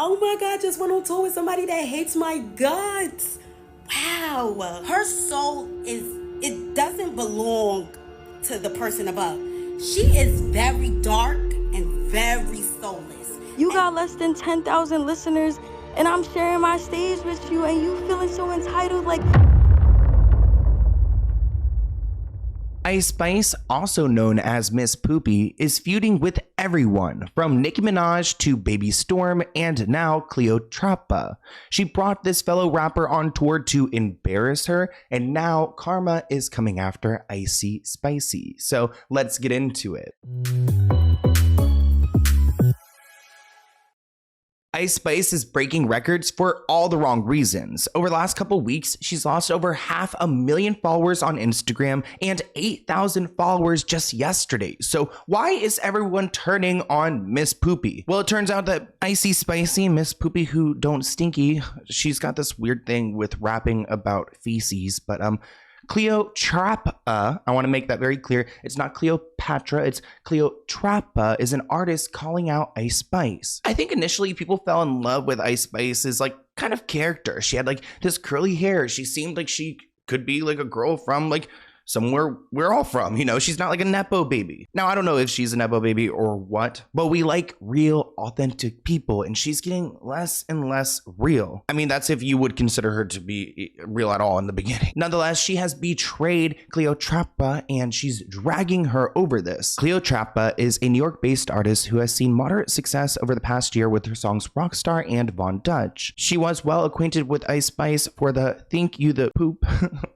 Oh my God, just went on tour with somebody that hates my guts. Wow. Her soul it doesn't belong to the person above. She is very dark and very soulless. You got less than 10,000 listeners, and I'm sharing my stage with you, and you feeling so entitled, like... Ice Spice, also known as Miss Poopy, is feuding with everyone, from Nicki Minaj to Baby Storme and now Cleotrapa. She brought this fellow rapper on tour to embarrass her, and now karma is coming after Icy Spicy. So let's get into it. Ice Spice is breaking records for all the wrong reasons. Over the last couple weeks, she's lost over 500,000 followers on Instagram and 8,000 followers just yesterday. So why is everyone turning on Miss Poopy? Well, it turns out that Icy Spicy, Miss Poopy who don't stinky, she's got this weird thing with rapping about feces, but Cleotrapa, I want to make that very clear. It's not Cleopatra, it's Cleotrapa, is an artist calling out Ice Spice. I think initially people fell in love with Ice Spice's like kind of character. She had like this curly hair. She seemed like she could be like a girl from like somewhere we're all from, you know, she's not like a Nepo baby. Now, I don't know if she's a Nepo baby or what, but we like real, authentic people, and she's getting less and less real. I mean, that's if you would consider her to be real at all in the beginning. Nonetheless, she has betrayed Cleotrapa, and she's dragging her over this. Cleotrapa is a New York-based artist who has seen moderate success over the past year with her songs Rockstar and Von Dutch. She was well acquainted with Ice Spice for the Think You the Poop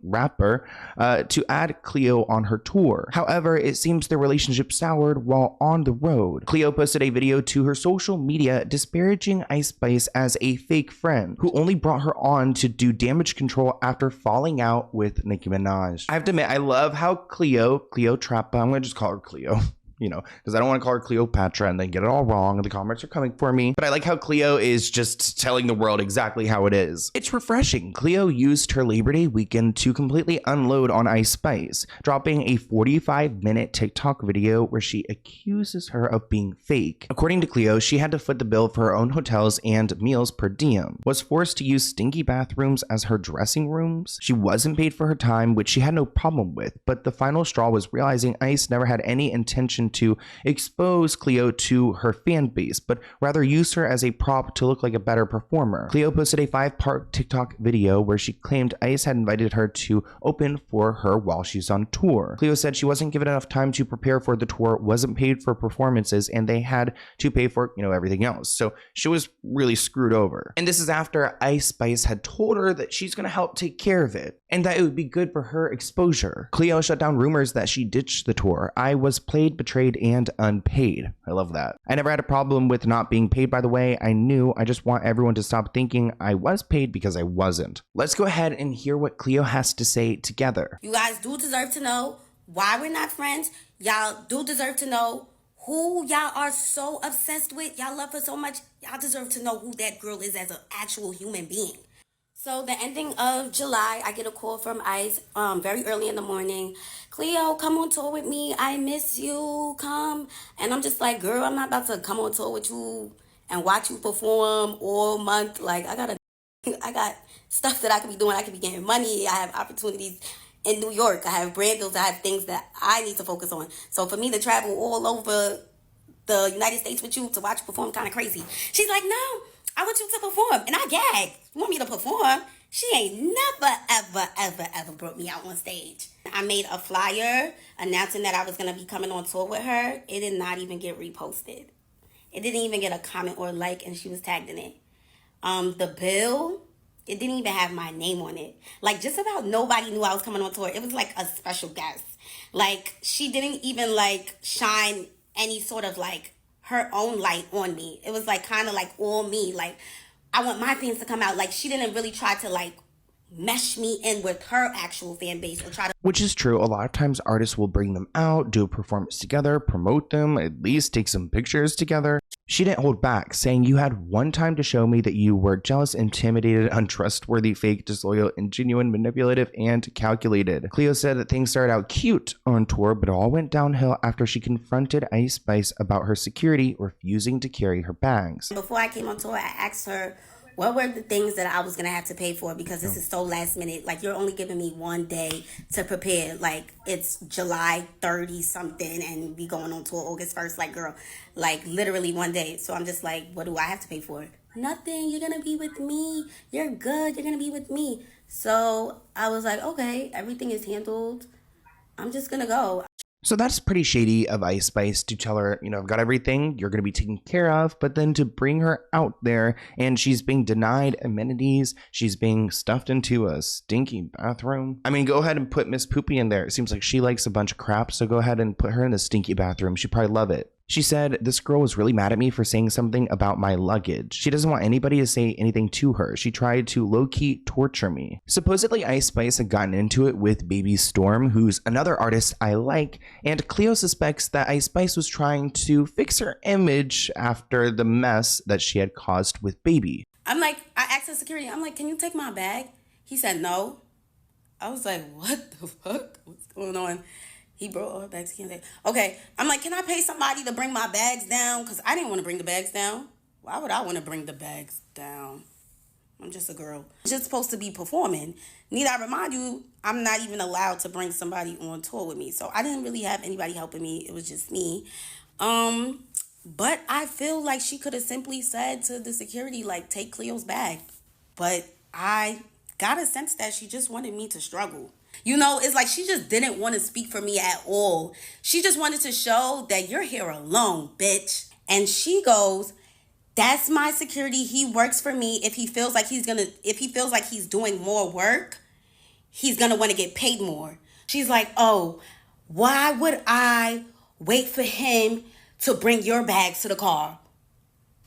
rapper to add Cleo on her tour. However, it seems their relationship soured while on the road. Cleo posted a video to her social media disparaging Ice Spice as a fake friend who only brought her on to do damage control after falling out with Nicki Minaj. I have to admit, I love how Cleotrapa, I'm gonna just call her Cleo, you know, because I don't want to call her Cleopatra and then get it all wrong and the comments are coming for me. But I like how Cleo is just telling the world exactly how it is. It's refreshing. Cleo used her Labor Day weekend to completely unload on Ice Spice, dropping a 45-minute TikTok video where she accuses her of being fake. According to Cleo, she had to foot the bill for her own hotels and meals per diem, was forced to use stinky bathrooms as her dressing rooms. She wasn't paid for her time, which she had no problem with, but the final straw was realizing Ice never had any intention to expose Cleo to her fan base, but rather used her as a prop to look like a better performer. Cleo posted a 5-part TikTok video where she claimed Ice had invited her to open for her while she's on tour. Cleo said she wasn't given enough time to prepare for the tour, wasn't paid for performances, and they had to pay for, you know, everything else. So she was really screwed over. And this is after Ice Spice had told her that she's going to help take care of it and that it would be good for her exposure. Cleo shut down rumors that she ditched the tour. I was played, betrayed, and unpaid. I love that. I never had a problem with not being paid, by the way. I just want everyone to stop thinking I was paid because I wasn't. Let's go ahead and hear what Cleo has to say together. You guys do deserve to know why we're not friends. Y'all do deserve to know who y'all are so obsessed with. Y'all love her so much. Y'all deserve to know who that girl is as an actual human being. So the ending of July, I get a call from Ice very early in the morning. Cleo, come on tour with me. I miss you. Come. And I'm just like, girl, I'm not about to come on tour with you and watch you perform all month. Like, I got stuff that I could be doing. I could be getting money. I have opportunities in New York. I have brand deals. I have things that I need to focus on. So for me to travel all over the United States with you to watch you perform kind of crazy. She's like, no, I want you to perform. And I gagged. You want me to perform? She ain't never, ever, ever, ever brought me out on stage. I made a flyer announcing that I was going to be coming on tour with her. It did not even get reposted. It didn't even get a comment or like, and she was tagged in it. The bill, it didn't even have my name on it. Like, just about nobody knew I was coming on tour. It was like a special guest. Like, she didn't even like shine any sort of like her own light on me. It was like kind of like all me. Like, I want my things to come out. Like, she didn't really try to like mesh me in with her actual fan base or try to. Which is true. A lot of times artists will bring them out, do a performance together, promote them, at least take some pictures together. She didn't hold back, saying, "You had one time to show me that you were jealous, intimidated, untrustworthy, fake, disloyal, ingenuine, manipulative, and calculated." Cleo said that things started out cute on tour, but it all went downhill after she confronted Ice Spice about her security refusing to carry her bags. Before I came on tour, I asked her what were the things that I was going to have to pay for, because this is so last minute. Like, you're only giving me one day to prepare. Like, it's July 30 something and we going on tour August 1st. Like, girl, like literally one day. So I'm just like, what do I have to pay for? Nothing. You're going to be with me. You're good. You're going to be with me. So I was like, okay, everything is handled. I'm just going to go. So that's pretty shady of Ice Spice to tell her, I've got everything, you're going to be taken care of, but then to bring her out there and she's being denied amenities, she's being stuffed into a stinky bathroom. I mean, go ahead and put Miss Poopy in there. It seems like she likes a bunch of crap, so go ahead and put her in the stinky bathroom. She'd probably love it. She said, "This girl was really mad at me for saying something about my luggage. She doesn't want anybody to say anything to her. She tried to low-key torture me." Supposedly, Ice Spice had gotten into it with baby Storme, who's another artist I like, and Cleo suspects that Ice Spice was trying to fix her image after the mess that she had caused with baby. I'm like, I asked the security, I'm like, can you take my bag? He said no. I was like, what the fuck? What's going on? He brought all her bags. He can't take. Okay, I'm like, can I pay somebody to bring my bags down? Because I didn't want to bring the bags down. Why would I want to bring the bags down? I'm just a girl. I'm just supposed to be performing. Need I remind you, I'm not even allowed to bring somebody on tour with me. So I didn't really have anybody helping me. It was just me. But I feel like she could have simply said to the security, like, take Cleo's bag. But I got a sense that she just wanted me to struggle. It's like she just didn't want to speak for me at all. She just wanted to show that you're here alone, bitch. And she goes, that's my security. He works for me. If he feels like he's doing more work, he's going to want to get paid more. She's like, oh, why would I wait for him to bring your bags to the car?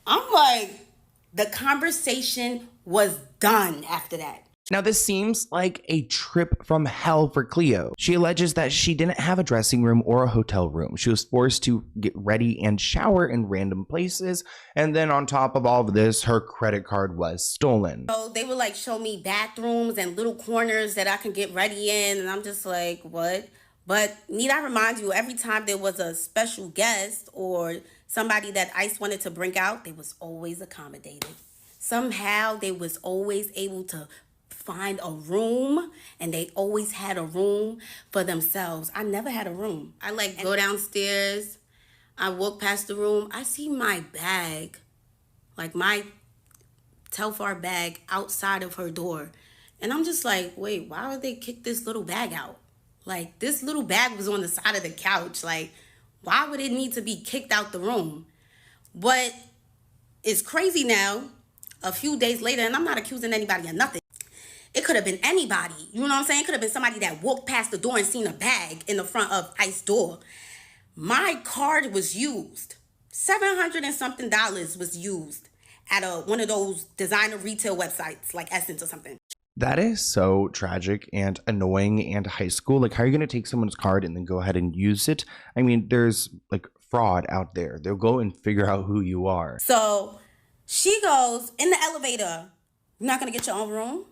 I'm like, the conversation was done after that. Now, this seems like a trip from hell for Cleo. She alleges that she didn't have a dressing room or a hotel room. She was forced to get ready and shower in random places. And then on top of all of this, her credit card was stolen. So they would like show me bathrooms and little corners that I can get ready in. And I'm just like, what? But need I remind you, every time there was a special guest or somebody that Ice wanted to bring out, they was always accommodated. Somehow they was always able to find a room, and they always had a room for themselves. I never had a room. I go downstairs, I walk past the room, I see my bag, like my Telfar bag outside of her door. And I'm just like, wait, why would they kick this little bag out? Like, this little bag was on the side of the couch. Like, why would it need to be kicked out the room? But it's crazy now, a few days later, and I'm not accusing anybody of nothing. It could have been anybody. You know what I'm saying? It could have been somebody that walked past the door and seen a bag in the front of Ice's door. My card was used. $700 and something was used at one of those designer retail websites like Essence or something. That is so tragic and annoying and high school. Like, how are you going to take someone's card and then go ahead and use it? I mean, there's like fraud out there. They'll go and figure out who you are. So she goes in the elevator, "You're not going to get your own room?"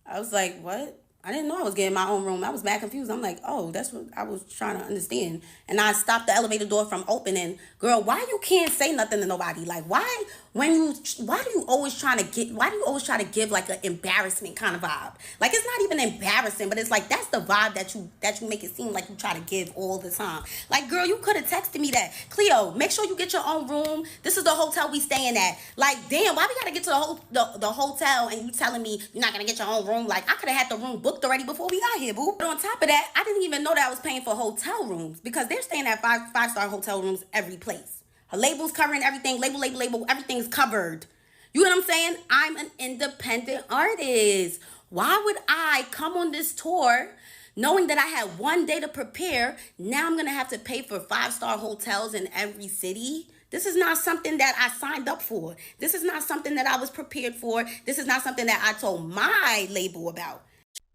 I was like, what? I didn't know I was getting my own room. I was mad confused. I'm like, oh, that's what I was trying to understand. And I stopped the elevator door from opening. Girl, why you can't say nothing to nobody? Like, why do you always try to give like an embarrassment kind of vibe? Like, it's not even embarrassing, but it's like, that's the vibe that you make it seem like you try to give all the time. Like, girl, you could have texted me that. Cleo, make sure you get your own room. This is the hotel we staying at. Like, damn, why we gotta get to the hotel and you telling me you're not gonna get your own room? Like, I could have had the room booked already before we got here, boo. But on top of that, I didn't even know that I was paying for hotel rooms because they're staying at five-star hotel rooms every place. Her label's covering everything. Label, everything's covered. You know what I'm saying? I'm an independent artist. Why would I come on this tour knowing that I had one day to prepare? Now I'm going to have to pay for 5-star hotels in every city. This is not something that I signed up for. This is not something that I was prepared for. This is not something that I told my label about.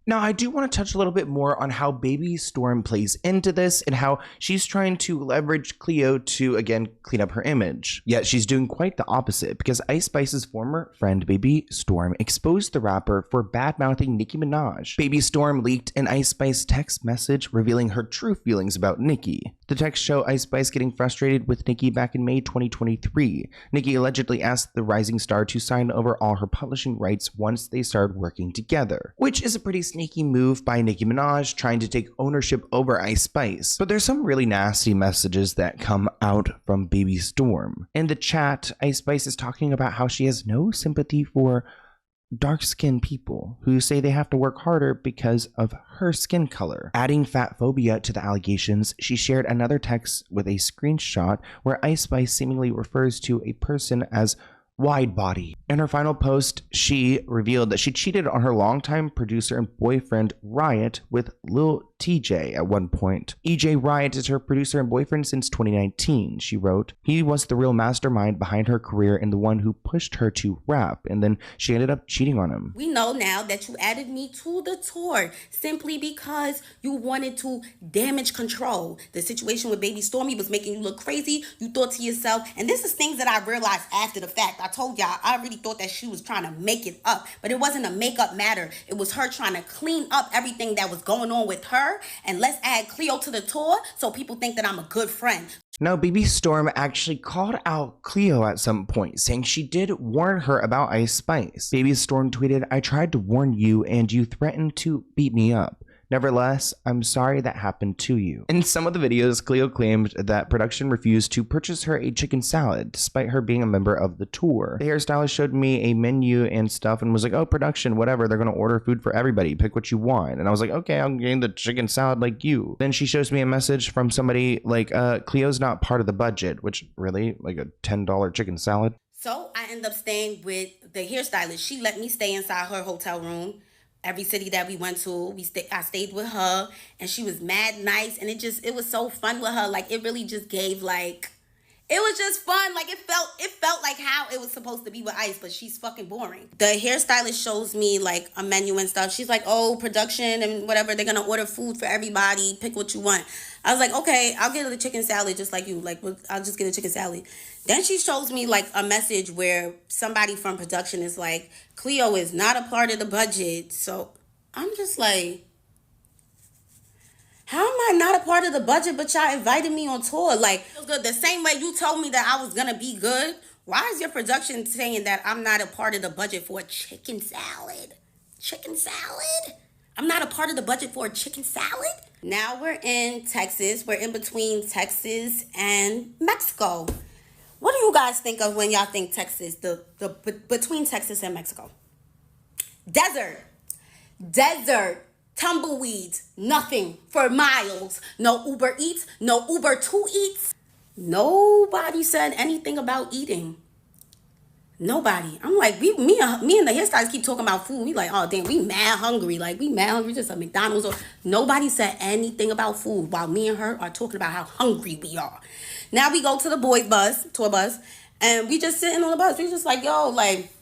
Now, I do want to touch a little bit more on how baby Storme plays into this and how she's trying to leverage Cleo to, again, clean up her image. Yet she's doing quite the opposite because Ice Spice's former friend, baby Storme, exposed the rapper for bad-mouthing Nicki Minaj. Baby Storme leaked an Ice Spice text message revealing her true feelings about Nicki. The text show Ice Spice getting frustrated with Nicki back in May 2023. Nicki allegedly asked the rising star to sign over all her publishing rights once they started working together, which is a pretty sneaky move by Nicki Minaj trying to take ownership over Ice Spice. But there's some really nasty messages that come out from baby Storme. In the chat, Ice Spice is talking about how she has no sympathy for dark-skinned people who say they have to work harder because of her skin color. Adding fat phobia to the allegations, she shared another text with a screenshot where Ice Spice seemingly refers to a person as wide body. In her final post, she revealed that she cheated on her longtime producer and boyfriend Riot with Lil TJ at one point. EJ Riot is her producer and boyfriend since 2019. She wrote, "He was the real mastermind behind her career and the one who pushed her to rap, and then she ended up cheating on him." We know now that you added me to the tour simply because you wanted to damage control. The situation with baby Storme was making you look crazy. You thought to yourself, and this is things that I realized after the fact. I told y'all, I really thought that she was trying to make it up, but it wasn't a makeup matter. It was her trying to clean up everything that was going on with her, and let's add Cleo to the tour so people think that I'm a good friend. Now, baby Storme actually called out Cleo at some point, saying she did warn her about Ice Spice. Baby Storme tweeted, "I tried to warn you and you threatened to beat me up. Nevertheless, I'm sorry that happened to you." In some of the videos, Cleo claimed that production refused to purchase her a chicken salad, despite her being a member of the tour. The hairstylist showed me a menu and stuff and was like, "Oh, production, whatever, they're gonna order food for everybody, pick what you want." And I was like, "Okay, I'm getting the chicken salad like you." Then she shows me a message from somebody like, "Cleo's not part of the budget," which really, like a $10 chicken salad? So I end up staying with the hairstylist. She let me stay inside her hotel room. Every city that we went to, I stayed with her, and she was mad nice, and it was so fun with her. Like, it really just gave, like, it was just fun. Like, it felt like how it was supposed to be with Ice, but she's fucking boring. The hairstylist shows me, like, a menu and stuff. She's like, "Oh, production and whatever, they're gonna order food for everybody. Pick what you want." I was like, "Okay, I'll get a chicken salad just like you. Like, I'll just get a chicken salad." Then she shows me, like, a message where somebody from production is like, "Cleo is not a part of the budget." So I'm just like, how am I not a part of the budget, but y'all invited me on tour? Like, it was good. The same way you told me that I was going to be good, why is your production saying that I'm not a part of the budget for a chicken salad? Chicken salad? I'm not a part of the budget for a chicken salad? Now we're in Texas. We're in between Texas and Mexico. What do you guys think of when y'all think Texas, between Texas and Mexico? Desert, tumbleweeds, nothing for miles. No Uber Eats, no Uber to Eats. Nobody said anything about eating. Nobody. I'm like, me and the hairstylists keep talking about food. We like, oh damn, we mad hungry. Like, we mad hungry, just a McDonald's. Or nobody said anything about food while me and her are talking about how hungry we are. Now we go to the boys' bus, tour bus, and we just sitting on the bus. We just like, yo, like,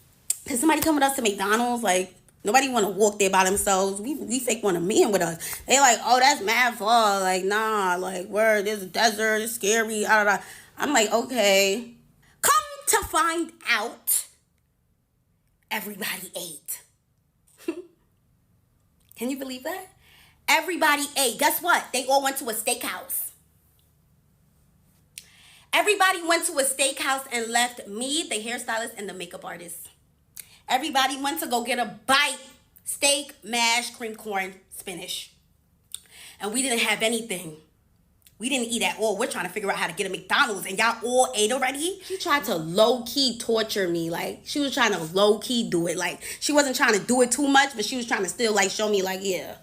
can somebody come with us to McDonald's? Like, nobody want to walk there by themselves. We fake want a man with us. They like, oh, that's mad far. Like, nah, like, where there's a desert, it's scary. I'm like, okay. Come to find out, everybody ate. Can you believe that? Everybody ate. Guess what? They all went to a steakhouse. Everybody went to a steakhouse and left me, the hairstylist, and the makeup artist. Everybody went to go get a bite. Steak, mash, cream corn, spinach. And we didn't have anything. We didn't eat at all. We're trying to figure out how to get a McDonald's, and y'all all ate already? She tried to low-key torture me. Like, she was trying to low-key do it. Like, she wasn't trying to do it too much, but she was trying to still, like, show me, like, yeah.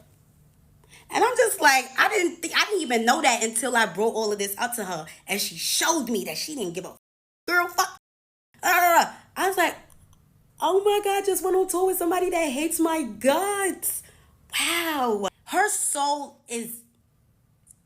And I'm just like, I didn't even know that until I brought all of this up to her, and she showed me that she didn't give a girl fuck. I was like, oh my God, just went on tour with somebody that hates my guts. Wow. Her soul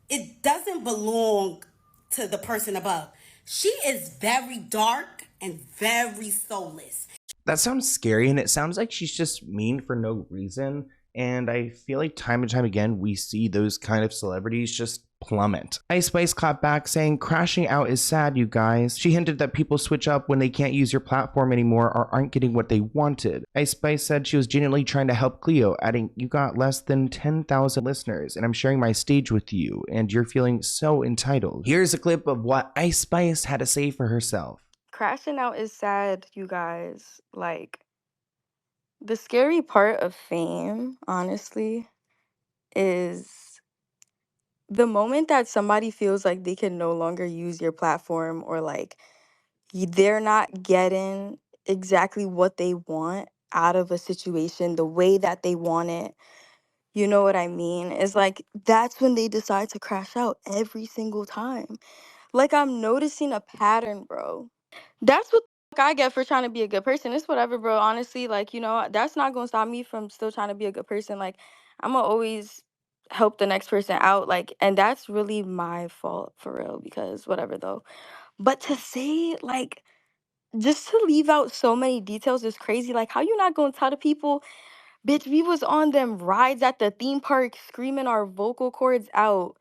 it doesn't belong to the person above. She is very dark and very soulless. That sounds scary, and it sounds like she's just mean for no reason. And I feel like time and time again, we see those kind of celebrities just plummet. Ice Spice clapped back saying, crashing out is sad, you guys. She hinted that people switch up when they can't use your platform anymore or aren't getting what they wanted. Ice Spice said she was genuinely trying to help Cleo, adding, you got less than 10,000 listeners and I'm sharing my stage with you and you're feeling so entitled. Here's a clip of what Ice Spice had to say for herself. Crashing out is sad, you guys. Like, the scary part of fame, honestly, is the moment that somebody feels like they can no longer use your platform, or like they're not getting exactly what they want out of a situation the way that they want it. You know what I mean? It's like that's when they decide to crash out every single time. Like, I'm noticing a pattern, bro. That's what the fuck I get for trying to be a good person. It's whatever, bro. Honestly, like, that's not gonna stop me from still trying to be a good person. Like, I'm gonna always help the next person out. Like, and that's really my fault for real, because whatever though. But to say, like, just to leave out so many details is crazy. Like, how you not gonna tell the people, bitch, we was on them rides at the theme park screaming our vocal cords out,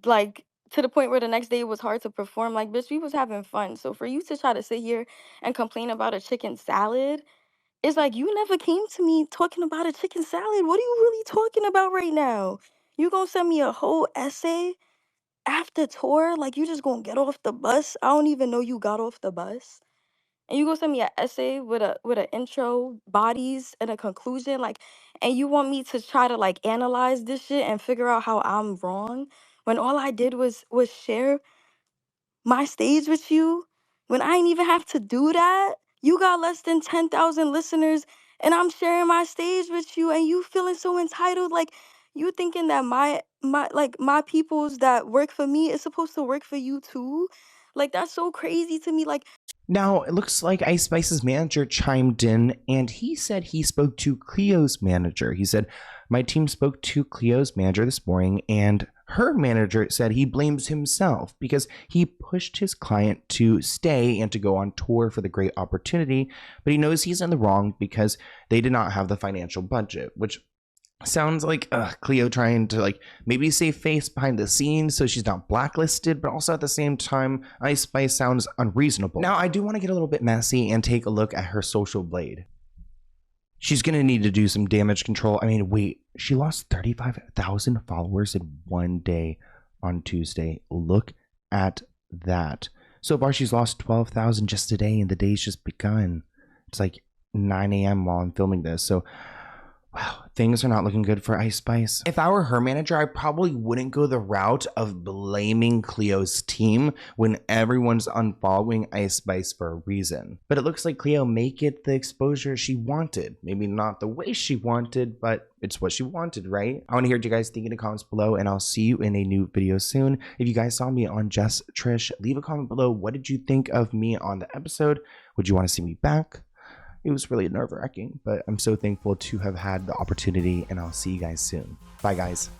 like, to the point where the next day it was hard to perform. Like, bitch, we was having fun. So for you to try to sit here and complain about a chicken salad, it's like you never came to me talking about a chicken salad. What are you really talking about right now? You gonna send me a whole essay after tour? Like, you just gonna get off the bus? I don't even know you got off the bus. And you gonna send me an essay with an intro, bodies, and a conclusion, like, and you want me to try to like analyze this shit and figure out how I'm wrong when all I did was share my stage with you, when I ain't even have to do that. You got less than 10,000 listeners and I'm sharing my stage with you and you feeling so entitled. Like, you thinking that my peoples that work for me is supposed to work for you too? Like, that's so crazy to me. Like, Now, it looks like Ice Spice's manager chimed in and he said he spoke to Cleo's manager. He said, my team spoke to Cleo's manager this morning and her manager said he blames himself because he pushed his client to stay and to go on tour for the great opportunity, but he knows he's in the wrong because they did not have the financial budget, which sounds like Cleo trying to like maybe save face behind the scenes so she's not blacklisted, but also at the same time, Ice Spice sounds unreasonable. Now, I do want to get a little bit messy and take a look at her social blade. She's going to need to do some damage control. I mean, wait, she lost 35,000 followers in one day on Tuesday. Look at that. So far, she's lost 12,000 just today, and the day's just begun. It's like 9 a.m. while I'm filming this. So wow, things are not looking good for Ice Spice. If I were her manager, I probably wouldn't go the route of blaming Cleo's team when everyone's unfollowing Ice Spice for a reason. But it looks like Cleo may get the exposure she wanted. Maybe not the way she wanted, but it's what she wanted, right? I want to hear what you guys think in the comments below, and I'll see you in a new video soon. If you guys saw me on Just Trish, leave a comment below. What did you think of me on the episode? Would you want to see me back? It was really nerve-wracking, but I'm so thankful to have had the opportunity, and I'll see you guys soon. Bye, guys.